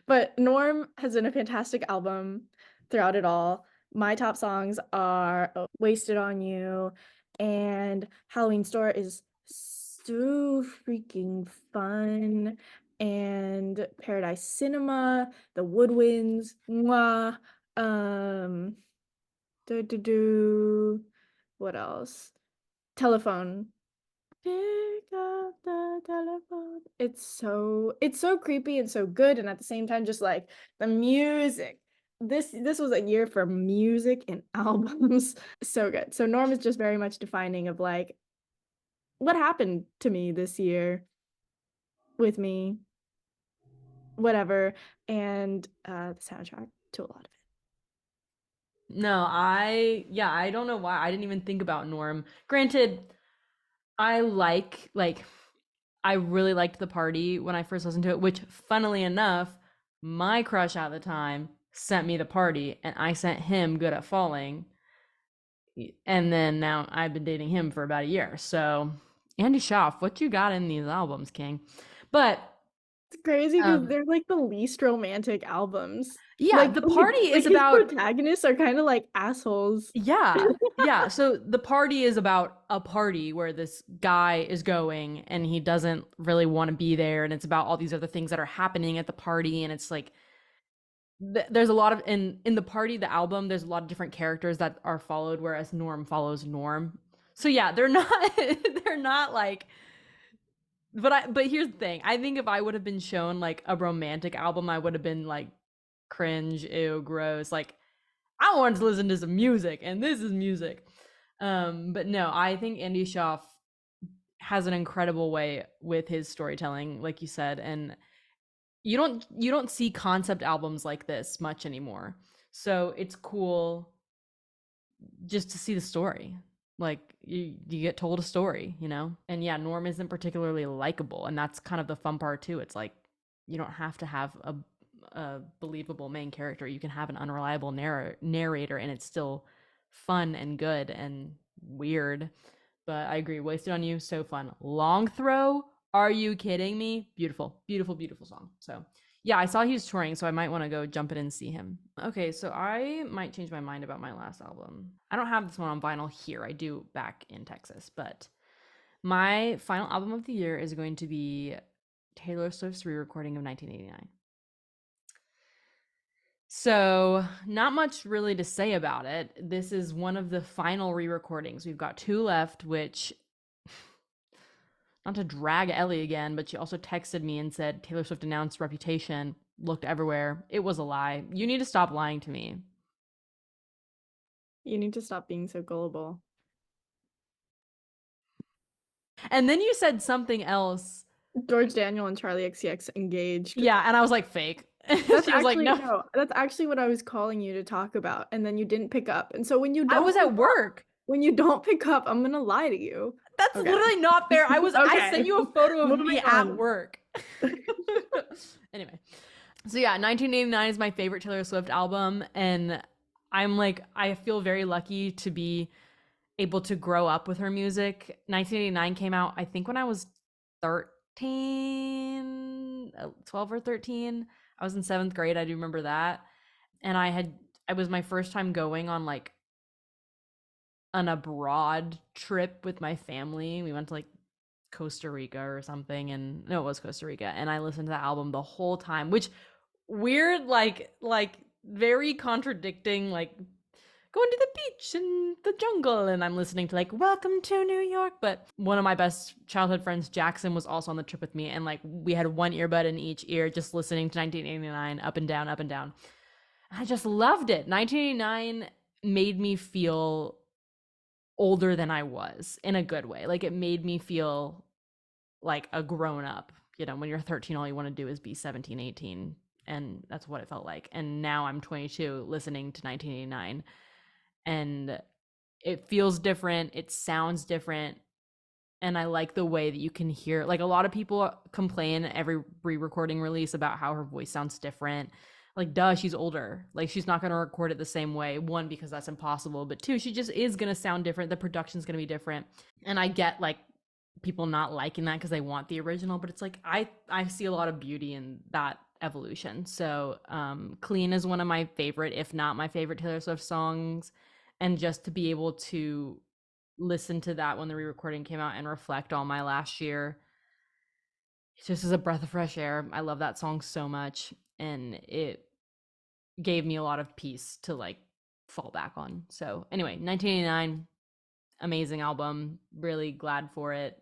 But Norm has been a fantastic album throughout it all. My top songs are "Wasted on You" and "Halloween Store" is so freaking fun. And "Paradise Cinema," "The Woodwinds," mwah. Um, what else? "Telephone." Pick up the telephone. It's so creepy and so good, and at the same time just like the music. This was a year for music and albums. So good. So Norm is just very much defining of like what happened to me this year with me, whatever, and the soundtrack to a lot of it. No, I don't know why I didn't even think about Norm. Granted, I I really liked the party when I first listened to it, which funnily enough, my crush at the time sent me the party and I sent him Good at Falling. And then now I've been dating him for about a year. So, Andy Schaaf, what you got in these albums, King? But It's crazy because um they're like the least romantic albums. yeah, Like the like party like is his about protagonists are kind of like assholes. yeah. Yeah, so the party is about a party where this guy is going and he doesn't really want to be there and it's about all these other things that are happening at the party and it's like there's a lot of in the party the album there's a lot of different characters that are followed whereas Norm follows Norm. So yeah, they're not they're not like but here's the thing. I think if I would have been shown like a romantic album, I would have been like cringe, ew, gross. Like I wanted to listen to some music, and this is music. But no, I think Andy Schaaf has an incredible way with his storytelling, like you said, and you don't see concept albums like this much anymore. So it's cool just to see the story. Like you get told a story, you know? And yeah, Norm isn't particularly likable, and that's kind of the fun part too. It's like you don't have to have a believable main character. You can have an unreliable narrator and it's still fun and good and weird. But I agree, Wasted on You, so fun. Long Throw, are you kidding me? Beautiful, beautiful, beautiful song. So yeah, I saw he was touring, so I might want to go jump in and see him. Okay, so I might change my mind about my last album. I don't have this one on vinyl here. I do back in Texas, but my final album of the year is going to be Taylor Swift's re-recording of 1989. So, not much really to say about it. This is one of the final re-recordings. We've got two left, which not to drag Ellie again, but she also texted me and said Taylor Swift announced Reputation, looked everywhere. It was a lie. You need to stop lying to me. You need to stop being so gullible. And then you said something else. George Daniel and Charlie XCX engaged. Yeah, and I was like, fake. That's She was like, actually no, no, that's actually what I was calling you to talk about, and then you didn't pick up. And so I was at work. when you don't pick up, I'm gonna lie to you. That's Okay. literally not fair. I Okay. sent you a photo of Moving me at on. work. Anyway, so yeah, 1989 is my favorite Taylor Swift album, and I feel very lucky to be able to grow up with her music. 1989 came out, I think, when I was 13, 12 or 13. I was in seventh grade. I do remember that. And I was my first time going on like an abroad trip with my family. We went to like Costa Rica or something, and no, it was Costa Rica. And I listened to that album the whole time, which weird, like very contradicting, like going to the beach and the jungle and I'm listening to like Welcome to New York. But one of my best childhood friends, Jackson, was also on the trip with me and like we had one earbud in each ear just listening to 1989 up and down, up and down. I just loved it. 1989 made me feel older than I was in a good way. Like it made me feel like a grown up. You know, when you're 13, all you want to do is be 17, 18. And that's what it felt like. And now I'm 22 listening to 1989. And it feels different. It sounds different. And I like the way that you can hear, like a lot of people complain every re-recording release about how her voice sounds different. Like, duh, she's older. Like, she's not going to record it the same way. One, because that's impossible. But two, she just is going to sound different. The production's going to be different. And I get like people not liking that because they want the original, but it's like I see a lot of beauty in that evolution. So Clean is one of my favorite, if not my favorite Taylor Swift songs. And just to be able to listen to that when the re-recording came out and reflect on my last year, it just is a breath of fresh air. I love that song so much. And it gave me a lot of peace to like fall back on. So anyway, 1989, amazing album. Really glad for it.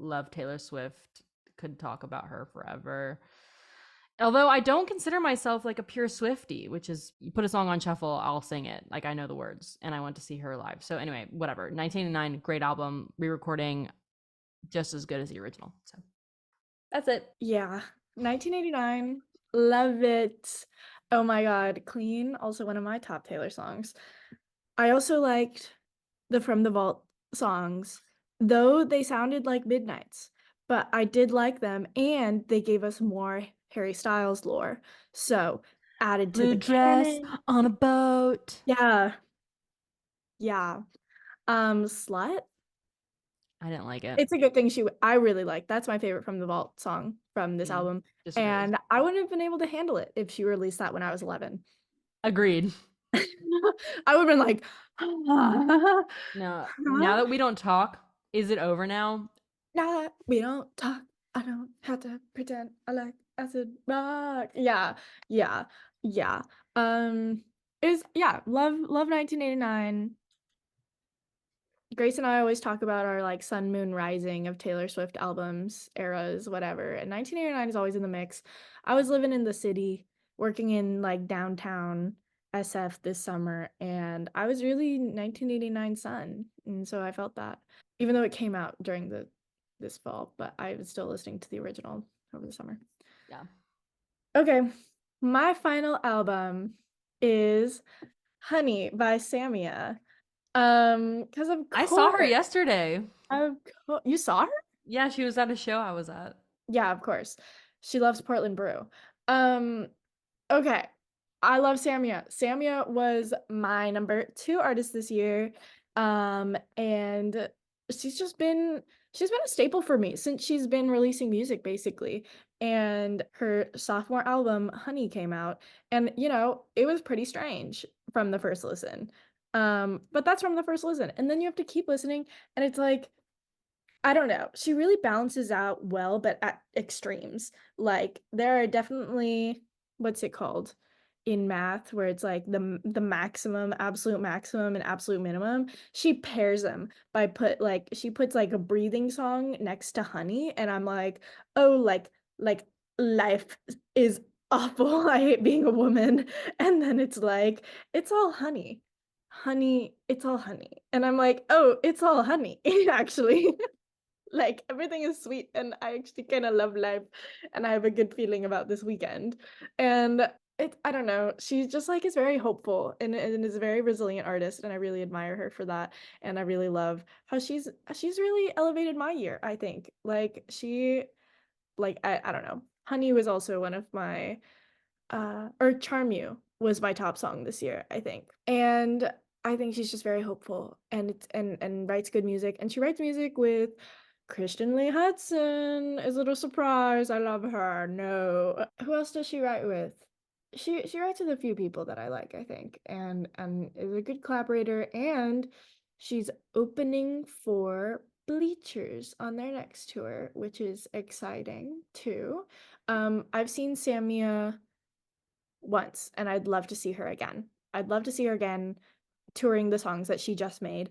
Love Taylor Swift. Could talk about her forever. Although I don't consider myself like a pure Swiftie, which is you put a song on shuffle, I'll sing it. Like I know the words and I went to see her live. So anyway, whatever. 1989, great album, re-recording, just as good as the original. So that's it. Yeah. 1989. Love it. Oh my God, Clean, also one of my top Taylor songs. I also liked the From the Vault songs, though they sounded like Midnights, but I did like them and they gave us more Harry Styles lore. So added to Blue the dress canon. on a boat. Yeah, yeah. Slut. I didn't like it. It's a good thing I really like. That's my favorite From the Vault song from this Mm, album. disagree. And I wouldn't have been able to handle it if she released that when I was 11. Agreed. I would have been like, No, now huh? that we don't talk, is it over now? Nah, we don't talk. I don't have to pretend I like acid rock. Yeah, yeah, yeah. Is yeah, love 1989. Grace and I always talk about our like Sun Moon Rising of Taylor Swift albums, eras, whatever. And 1989 is always in the mix. I was living in the city, working in like downtown SF this summer, and I was really 1989 Sun. And so I felt that. Even though it came out during the this fall, but I was still listening to the original over the summer. Yeah. Okay, my final album is Honey by Samia. Because of I saw her course. yesterday. You saw her? Yeah, she was at a show I was at. Yeah, of course. She loves Portland Brew. Um, okay. I love Samia. Samia was my number two artist this year. And she's been a staple for me since she's been releasing music basically. And her sophomore album, Honey, came out. And it was pretty strange from the first listen. But that's from the first listen. And then you have to keep listening, and it's like I don't know. She really balances out well, but at extremes. Like there are definitely what's it called in math where it's like the maximum, absolute maximum and absolute minimum. She pairs them by she puts like a breathing song next to Honey, and I'm like, "Oh, like life is awful. I hate being a woman." And then it's like, "It's all honey." Honey, it's all honey. And I'm like, "Oh, it's all honey." Actually. Like everything is sweet and I actually kind of love life and I have a good feeling about this weekend. And I don't know, she just like is very hopeful and is a very resilient artist and I really admire her for that. And I really love how she's really elevated my year, I think. Like I don't know. Honey was also one of my or Charm You was my top song this year, I think. And I think she's just very hopeful and and writes good music. And she writes music with Christian Lee Hudson is a little surprise. I love her. No. Who else does she write with? She writes with a few people that I like, I think, and is a good collaborator. And she's opening for Bleachers on their next tour, which is exciting too. I've seen Samia once, and I'd love to see her again. I'd love to see her again touring the songs that she just made.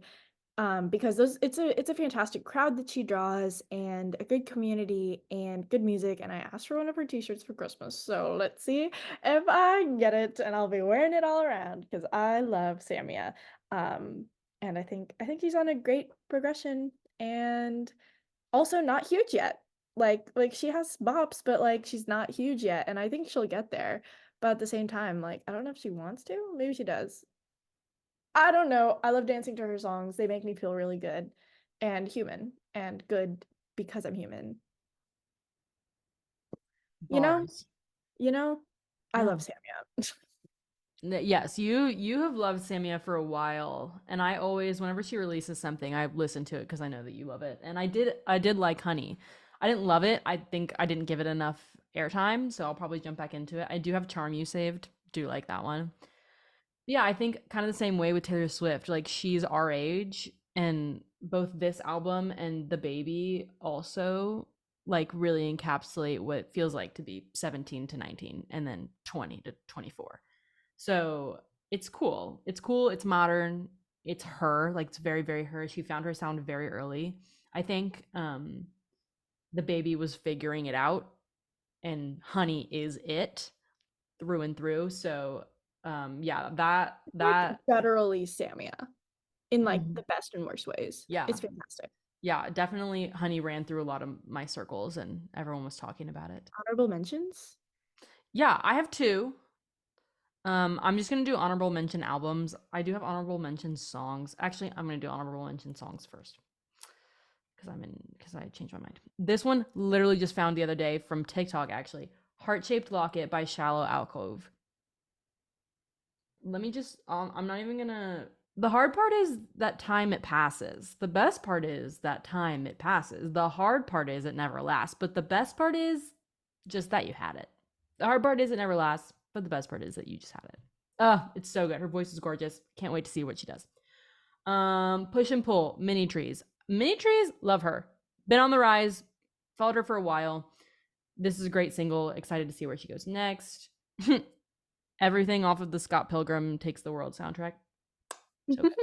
Because those it's a fantastic crowd that she draws and a good community and good music. And I asked for one of her t-shirts for Christmas. So let's see if I get it and I'll be wearing it all around because I love Samia. Um, and I think she's on a great progression and also not huge yet. Like she has bops, but like she's not huge yet, and I think she'll get there. But at the same time, like I don't know if she wants to. Maybe she does. I don't know. I love dancing to her songs. They make me feel really good and human and good because I'm human. You know? Bars. You know? I love No. Samia. Yes, you have loved Samia for a while, and I always, whenever she releases something, I listen to it because I know that you love it. And I did like Honey. I didn't love it. I think I didn't give it enough airtime, so I'll probably jump back into it. I do have Charm You saved. Do like that one. Yeah, I think kind of the same way with Taylor Swift. Like she's our age, and both this album and The Baby also like really encapsulate what it feels like to be 17 to 19 and then 20 to 24. So it's cool. It's cool. It's modern. It's her. Like it's very, very her. She found her sound very early. I think The Baby was figuring it out, and Honey is it through and through. So yeah, Like that gutturally Samia in like the mhm. best and worst ways. Yeah. It's fantastic. Yeah, definitely Honey ran through a lot of my circles and everyone was talking about it. Honorable mentions? Yeah, I have two. I'm just gonna do honorable mention albums. I do have honorable mention songs. Actually, I'm gonna do honorable mention songs first because I changed my mind. This one literally just found the other day from TikTok. Actually, Heart Shaped Locket by Shallow Alcove. Let me just. I'm not even gonna. The hard part is that time it passes. The best part is that time it passes. The hard part is it never lasts. But the best part is just that you had it. The hard part is it never lasts. But the best part is that you just had it. Oh, it's so good. Her voice is gorgeous. Can't wait to see what she does. Push and Pull, Mini Trees. Mini Trees, love her. Been on the rise. Followed her for a while. This is a great single. Excited to see where she goes next. Everything off of the Scott Pilgrim Takes the World soundtrack. So good.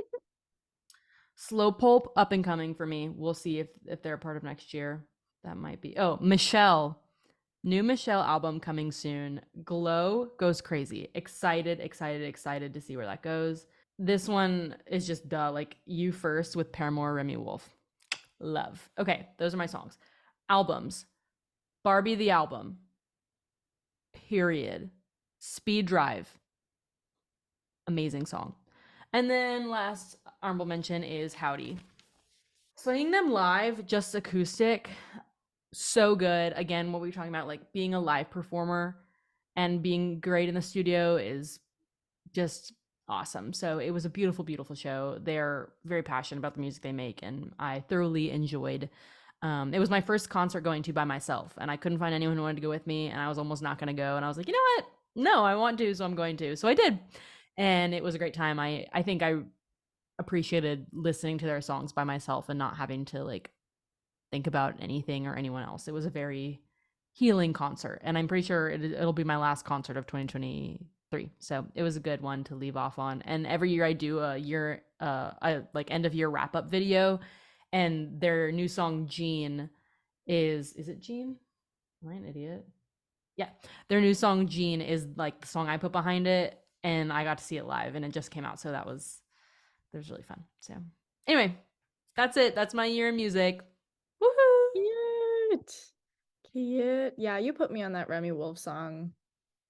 Slow Pulp, up and coming for me. We'll see if they're a part of next year. That might be. Oh, Michelle. New Michelle album coming soon. Glow goes crazy. Excited, excited, excited to see where that goes. This one is just duh, like You First with Paramore, Remy Wolf. Love. Okay, those are my songs. Albums. Barbie the album. Period. Speed Drive. Amazing song. And then last honorable mention is Howdy. Seeing them live, just acoustic, so good. Again, what we were talking about, like being a live performer and being great in the studio is just awesome. So it was a beautiful, beautiful show. They're very passionate about the music they make, and I thoroughly enjoyed. It was my first concert going to by myself, and I couldn't find anyone who wanted to go with me, and I was almost not going to go, and I was like, you know what? No, I want to, so I'm going to. So I did, and it was a great time. I think I appreciated listening to their songs by myself and not having to like think about anything or anyone else. It was a very healing concert, and I'm pretty sure it'll be my last concert of 2023. So it was a good one to leave off on. And every year I do a like end of year wrap up video, and their new song Gene is it Gene? Am I an idiot? Yeah, their new song Gene is like the song I put behind it, and I got to see it live, and it just came out, so that was really fun. So anyway, that's it. That's my year in music. Woohoo! Cute. Cute. Yeah, you put me on that Remy Wolf song,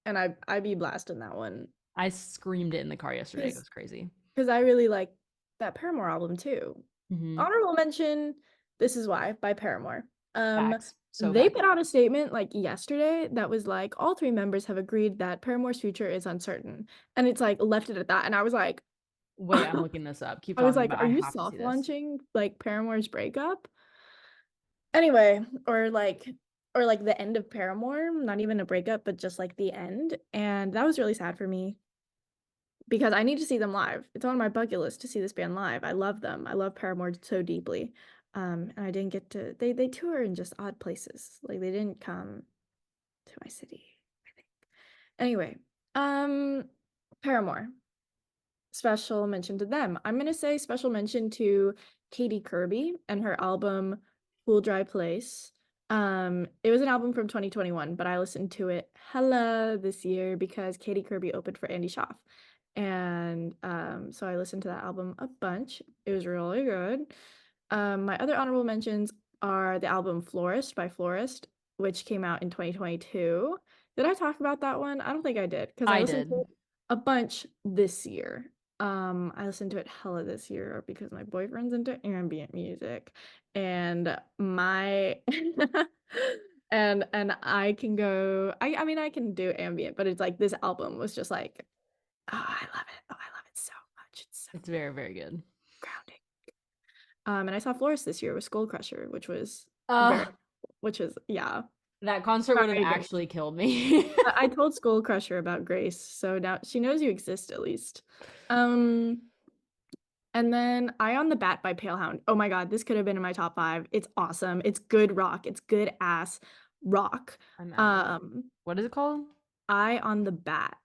and I be blasting that one I screamed it in the car yesterday. It because was crazy. I really like that Paramore album too. Mm-hmm. Honorable mention, This Is Why by Paramore. Facts. So They facts. put out a statement like yesterday that was like all three members have agreed that Paramore's future is uncertain, and it's like left it at that. And I was like, Wait, I'm looking this up. Keep I was talking like, about. are I you have to see soft this. launching like Paramore's breakup? Anyway, or like the end of Paramore, not even a breakup, but just like the end. And that was really sad for me because I need to see them live. It's on my bucket list to see this band live. I love them. I love Paramore so deeply. And I didn't get to they tour in just odd places. Like they didn't come to my city, I think. Anyway, Paramore. Special mention to them. I'm gonna say special mention to Katie Kirby and her album Cool Dry Place. It was an album from 2021, but I listened to it hella this year because Katie Kirby opened for Andy Schaaf. And so I listened to that album a bunch. It was really good. My other honorable mentions are the album Florist by Florist, which came out in 2022. Did I talk about that one? I don't think I did because I I listened to did. it a bunch this year. I listened to it hella this year because my boyfriend's into ambient music, and my and I can go. I mean I can do ambient, but it's like this album was just like, oh, I love it. Oh, I love it so much. It's so It's very, very good. grounding. And I saw Florist this year with Skull Crusher, which was very, Uh, which is yeah. that concert would have Sorry, Grace. actually killed me. I told Skull Crusher about Grace, so now she knows you exist at least. Um, and then Eye on the Bat by Palehound. Oh my God, this could have been in my top 5. It's awesome. It's good rock. It's good ass rock. I'm adding it. Um, What is it called? Eye on the Bat.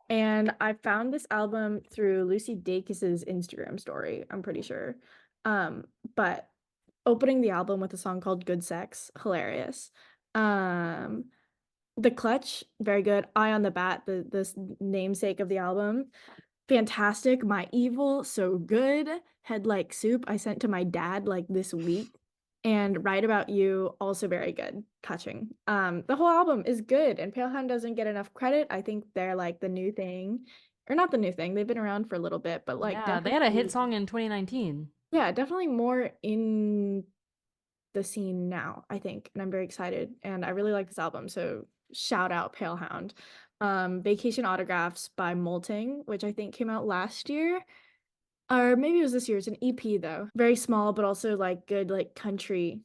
And I found this album through Lucy Dacus's Instagram story, I'm pretty sure. But opening the album with a song called Good Sex, hilarious. Um, The Clutch, very good. Eye on the Bat, the namesake of the album, fantastic. My Evil, so good. Head Like Soup, I sent to my dad like this week. And Write About You, also very good, touching. The whole album is good, and Palehound doesn't get enough credit. I think they're like the new thing, or not the new thing. They've been around for a little bit, but like Yeah, they had a hit definitely, song in 2019. yeah, definitely more in the scene now, I think. And I'm very excited, and I really like this album. So shout out Palehound. Vacation Autographs by Molting, which I think came out last year. Or maybe it was this year. It's an EP though. Very small, but also like good like country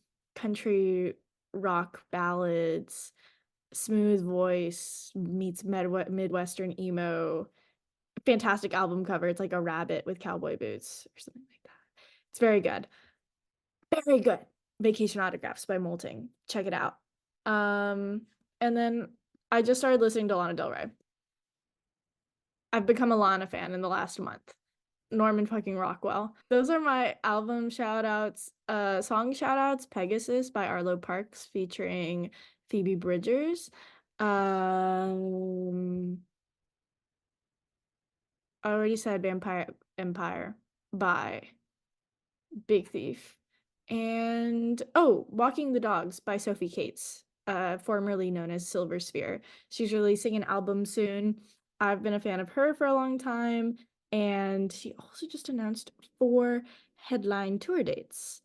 rock ballads, smooth voice meets Midwestern emo. Fantastic album cover. It's like a rabbit with cowboy boots or something like that. It's very good. Very good. Vacation Autographs by Molting. Check it out. And then I just started listening to Lana Del Rey. I've become a Lana fan in the last month. Norman fucking Rockwell. Those are my album shout outs. Song shout outs, Pegasus by Arlo Parks featuring Phoebe Bridgers. I already said Vampire Empire by Big Thief. And oh, Walking the Dogs by Sophie Cates, formerly known as Silver Sphere. She's releasing an album soon. I've been a fan of her for a long time, and she also just announced 4 headline tour dates.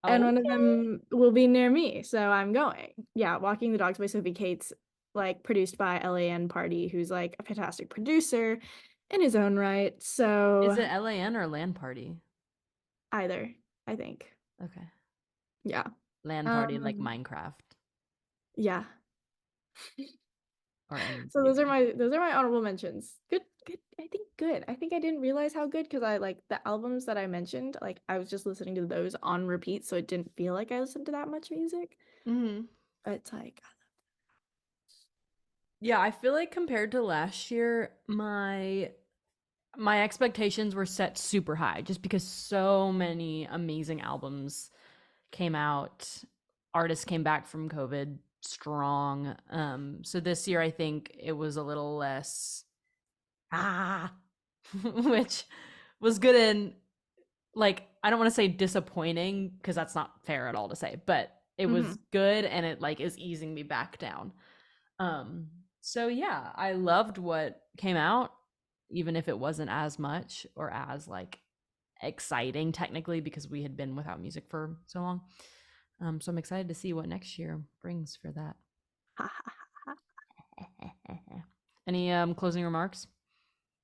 And one of Okay. them will be near me, so I'm going. Yeah, Walking the Dogs by Sophie Cates, like produced by LAN Party, who's like a fantastic producer in his own right. Is So it LAN or LAN party? either, I think. Okay. Yeah. LAN party like Um, Minecraft yeah. or any So video those are game. my honorable mentions. Good, good. I think good. I think I didn't realize how good because I like the albums that I mentioned, like I was just listening to those on repeat, so it didn't feel like I listened to that much music. Hmm. But it's like, Yeah, I feel like compared to last year, my expectations were set super high just because so many amazing albums came out. Artists came back from COVID strong. So this year I think it was a little less ah which was good in like I don't want to say disappointing because that's not fair at all to say, but it was mhm. good and it like is easing me back down. Um, so yeah, I loved what came out, even if it wasn't as much or as like exciting technically because we had been without music for so long. So I'm excited to see what next year brings for that. Any closing remarks?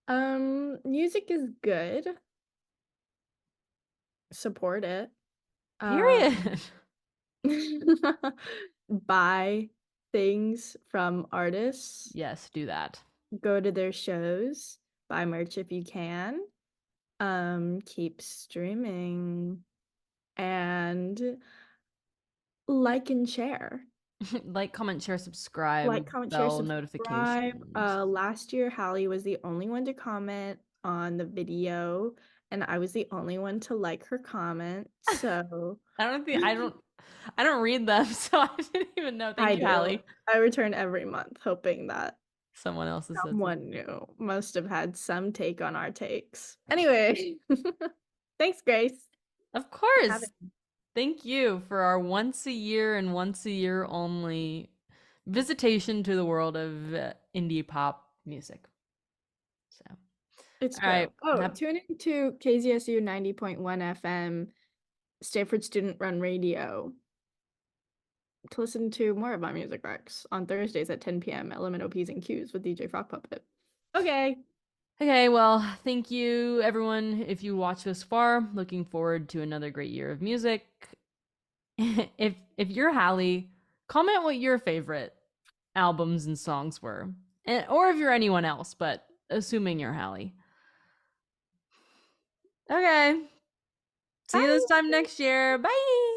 Music is good. Support it. Um, Period. buy things from artists. Yes, do that. Go to their shows. Buy merch if you can. Keep streaming and like and share. Like, comment, share, Like, subscribe, comment, share, bell subscribe. notifications. Last year, Hallie was the only one to comment on the video, and I was the only one to like her comment. So I don't read them, so I didn't even know. Thank I you, do. Hallie. I return every month, hoping that Someone else has said something. someone new must have had some take on our takes. Anyway, thanks, Grace, Of for course. having me. Thank you for our once a year and once a year only visitation to the world of indie pop music. So, It's all right. true. Oh, tune in to KZSU 90.1 FM, Stanford Student Run Radio, to listen to more of my music recs on Thursdays at 10 p.m. Elemental P's and Q's with DJ Frog Puppet. Okay. Okay, well, thank you everyone if you watched this far. Looking forward to another great year of music. If you're Hallie, comment what your favorite albums and songs were. Or if you're anyone else, but assuming you're Hallie. Okay. See you this time Bye. next year. Bye.